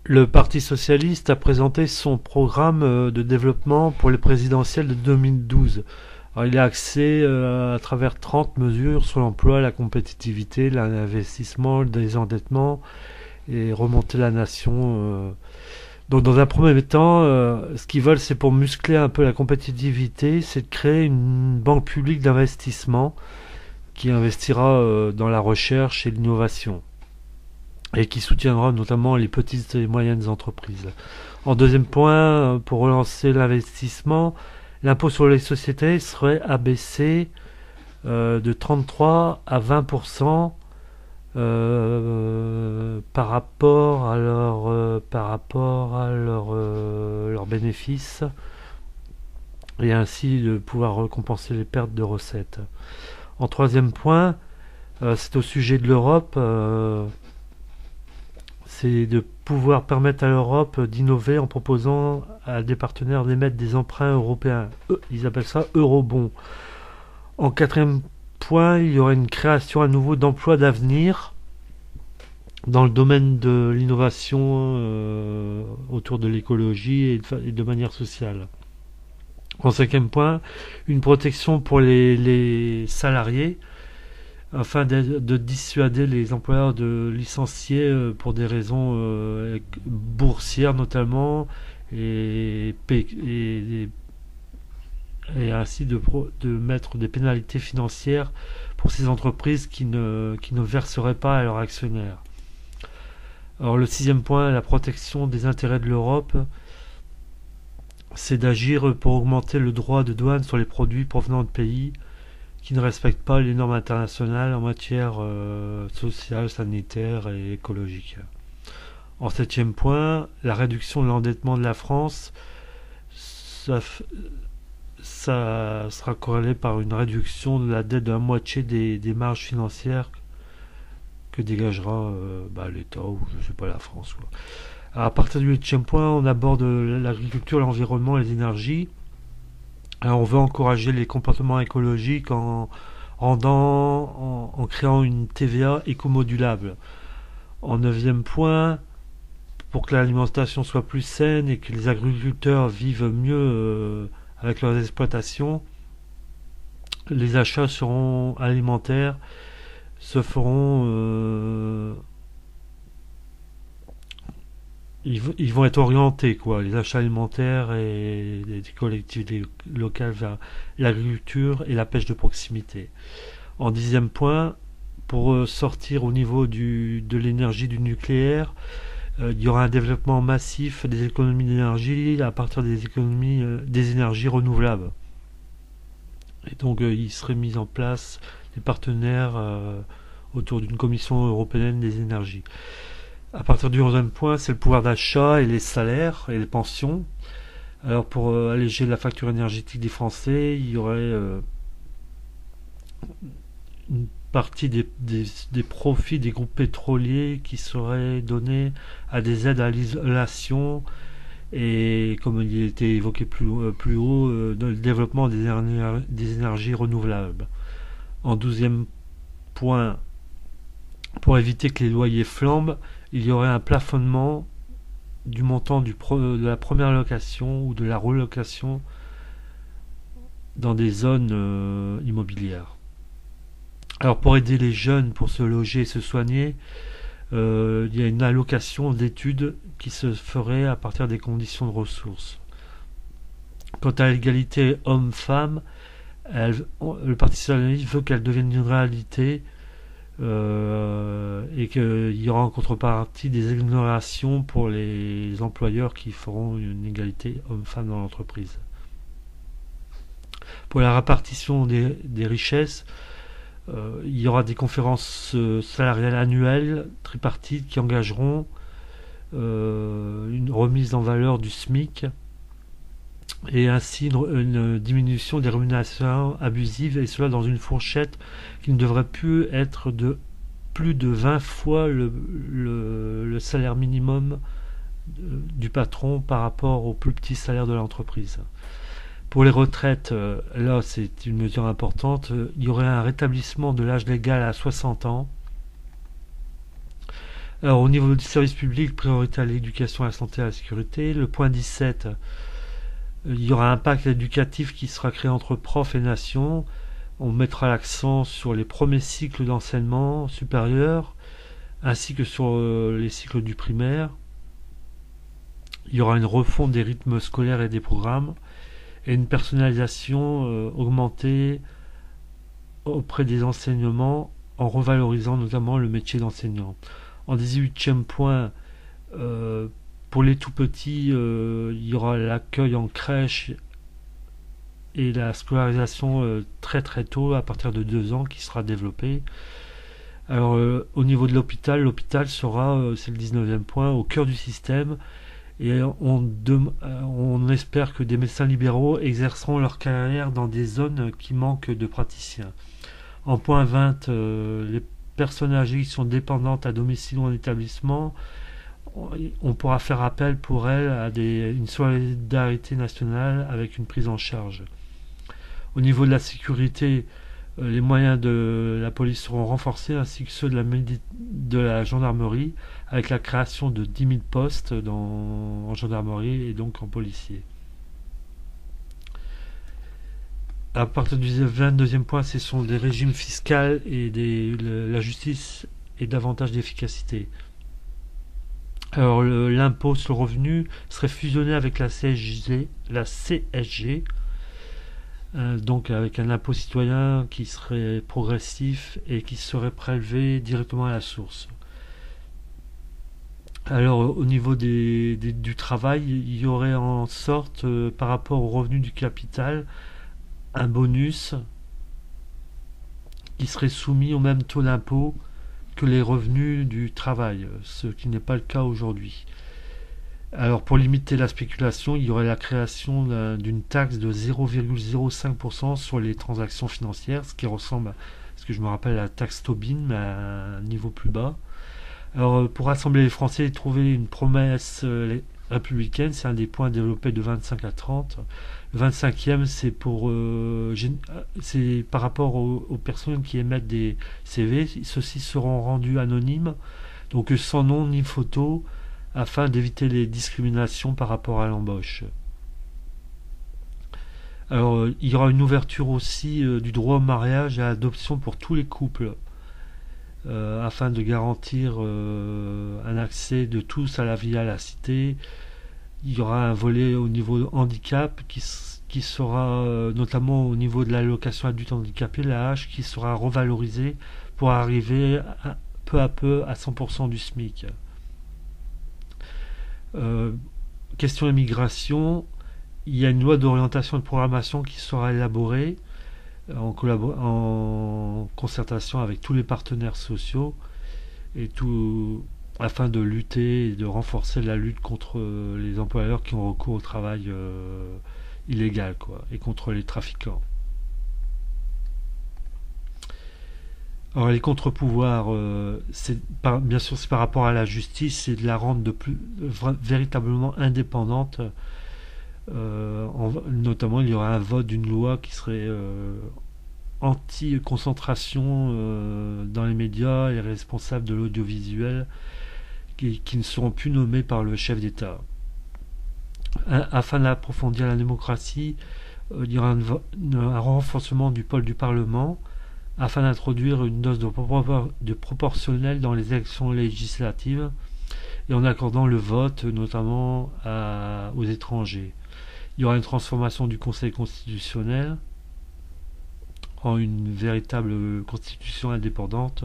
Le Parti socialiste a présenté son programme de développement pour les présidentielles de 2012. Alors, il est axé à travers 30 mesures sur l'emploi, la compétitivité, l'investissement, le désendettement et remonter la nation. Donc dans un premier temps, ce qu'ils veulent, c'est pour muscler un peu la compétitivité, c'est de créer une banque publique d'investissement qui investira dans la recherche et l'innovation et qui soutiendra notamment les petites et moyennes entreprises. En deuxième point, pour relancer l'investissement, l'impôt sur les sociétés serait abaissé de 33 à 20% par rapport à leurs bénéfices et ainsi de pouvoir compenser les pertes de recettes. En troisième point, c'est au sujet de l'Europe, c'est de pouvoir permettre à l'Europe d'innover en proposant à des partenaires d'émettre des emprunts européens. Ils appellent ça eurobonds. En quatrième point, il y aurait une création à nouveau d'emplois d'avenir dans le domaine de l'innovation autour de l'écologie et de manière sociale. En cinquième point, une protection pour les salariés afin de dissuader les employeurs de licencier pour des raisons boursières notamment et ainsi de mettre des pénalités financières pour ces entreprises qui ne verseraient pas à leurs actionnaires. Alors le sixième point, la protection des intérêts de l'Europe, c'est d'agir pour augmenter le droit de douane sur les produits provenant de pays qui ne respectent pas les normes internationales en matière sociale, sanitaire et écologique. En septième point, la réduction de l'endettement de la France, ça sera corrélé par une réduction de la dette de la moitié des marges financières que dégagera l'État ou je sais pas la France. Quoi. Alors, à partir du huitième point, on aborde l'agriculture, l'environnement et les énergies. Alors, on veut encourager les comportements écologiques en créant une TVA écomodulable. En neuvième point, pour que l'alimentation soit plus saine et que les agriculteurs vivent mieux avec leurs exploitations, les achats alimentaires se feront ils vont être orientés, quoi, les achats alimentaires et des collectivités locales vers l'agriculture et la pêche de proximité. En dixième point, pour sortir au niveau de l'énergie du nucléaire, il y aura un développement massif des économies d'énergie à partir des énergies renouvelables. Et donc il serait mis en place des partenaires autour d'une commission européenne des énergies. À partir du 11e point, c'est le pouvoir d'achat et les salaires et les pensions. Alors pour alléger la facture énergétique des Français, il y aurait une partie des profits des groupes pétroliers qui seraient donnés à des aides à l'isolation et, comme il a été évoqué plus haut, le développement des énergies renouvelables. En 12e point, pour éviter que les loyers flambent, il y aurait un plafonnement du montant de la première location ou de la relocation dans des zones immobilières. Alors pour aider les jeunes pour se loger et se soigner, il y a une allocation d'études qui se ferait à partir des conditions de ressources. Quant à l'égalité homme-femme, le Parti socialiste veut qu'elle devienne une réalité et qu'il y aura en contrepartie des exonérations pour les employeurs qui feront une égalité homme-femme dans l'entreprise. Pour la répartition des richesses, il y aura des conférences salariales annuelles tripartites qui engageront une remise en valeur du SMIC et ainsi une diminution des rémunérations abusives, et cela dans une fourchette qui ne devrait plus être de plus de 20 fois le salaire minimum du patron par rapport au plus petit salaire de l'entreprise. Pour les retraites, là c'est une mesure importante, il y aurait un rétablissement de l'âge légal à 60 ans, Alors, au niveau du service public, priorité à l'éducation, à la santé, à la sécurité. Le point 17, il y aura un pacte éducatif qui sera créé entre profs et nations. On mettra l'accent sur les premiers cycles d'enseignement supérieur, ainsi que sur les cycles du primaire. Il y aura une refonte des rythmes scolaires et des programmes, et une personnalisation augmentée auprès des enseignements en revalorisant notamment le métier d'enseignant. En 18e point, euh, pour les tout petits, il y aura l'accueil en crèche et la scolarisation très très tôt, à partir de 2 ans, qui sera développée. Alors, au niveau de l'hôpital sera, c'est le 19e point, au cœur du système, et on espère que des médecins libéraux exerceront leur carrière dans des zones qui manquent de praticiens. En point 20, les personnes âgées qui sont dépendantes à domicile ou en établissement, on pourra faire appel pour elles à une solidarité nationale avec une prise en charge. Au niveau de la sécurité, les moyens de la police seront renforcés ainsi que ceux de la gendarmerie, avec la création de 10 000 postes en gendarmerie et donc en policiers. À partir du 22e point, ce sont des régimes fiscaux et la justice et davantage d'efficacité. Alors l'impôt sur le revenu serait fusionné avec la CSG, donc avec un impôt citoyen qui serait progressif et qui serait prélevé directement à la source. Alors au niveau du travail, il y aurait en sorte, par rapport au revenu du capital, un bonus qui serait soumis au même taux d'impôt que les revenus du travail, ce qui n'est pas le cas aujourd'hui. Alors pour limiter la spéculation, il y aurait la création d'une taxe de 0,05% sur les transactions financières, ce qui ressemble à ce que je me rappelle à la taxe Tobin, mais à un niveau plus bas. Alors pour rassembler les Français et trouver une promesse républicaine, c'est un des points développés de 25 à 30. Le 25e, c'est par rapport aux personnes qui émettent des CV. Ceux-ci seront rendus anonymes, donc sans nom ni photo, afin d'éviter les discriminations par rapport à l'embauche. Alors, il y aura une ouverture aussi du droit au mariage et à l'adoption pour tous les couples, afin de garantir un accès de tous à la vie à la cité. Il y aura un volet au niveau handicap qui sera notamment au niveau de l'allocation adulte handicapé, l'AH, qui sera revalorisé pour arriver peu à peu à 100% du SMIC. Euh, Question immigration, il y a une loi d'orientation et de programmation qui sera élaborée en concertation avec tous les partenaires sociaux et tout afin de lutter et de renforcer la lutte contre les employeurs qui ont recours au travail illégal, quoi, et contre les trafiquants. Alors les contre-pouvoirs, bien sûr c'est par rapport à la justice, c'est de la rendre véritablement indépendante. Notamment, il y aura un vote d'une loi qui serait anti-concentration dans les médias et responsables de l'audiovisuel qui ne seront plus nommés par le chef d'État. Afin d'approfondir la démocratie, il y aura un renforcement du pôle du Parlement afin d'introduire une dose de proportionnel dans les élections législatives et en accordant le vote notamment aux étrangers. Il y aura une transformation du Conseil constitutionnel en une véritable constitution indépendante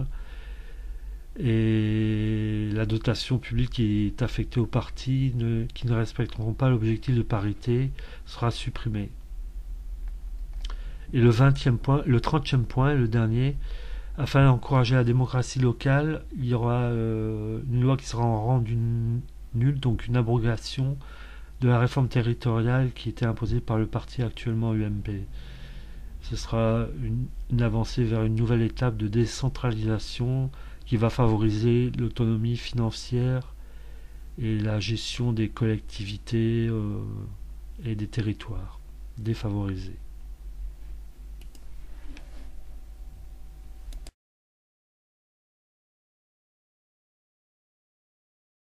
et la dotation publique qui est affectée aux partis qui ne respecteront pas l'objectif de parité sera supprimée. Et le 30e point, le dernier, afin d'encourager la démocratie locale, il y aura une loi qui sera rendue nulle, donc une abrogation de la réforme territoriale qui était imposée par le parti actuellement UMP. Ce sera une avancée vers une nouvelle étape de décentralisation qui va favoriser l'autonomie financière et la gestion des collectivités et des territoires défavorisés.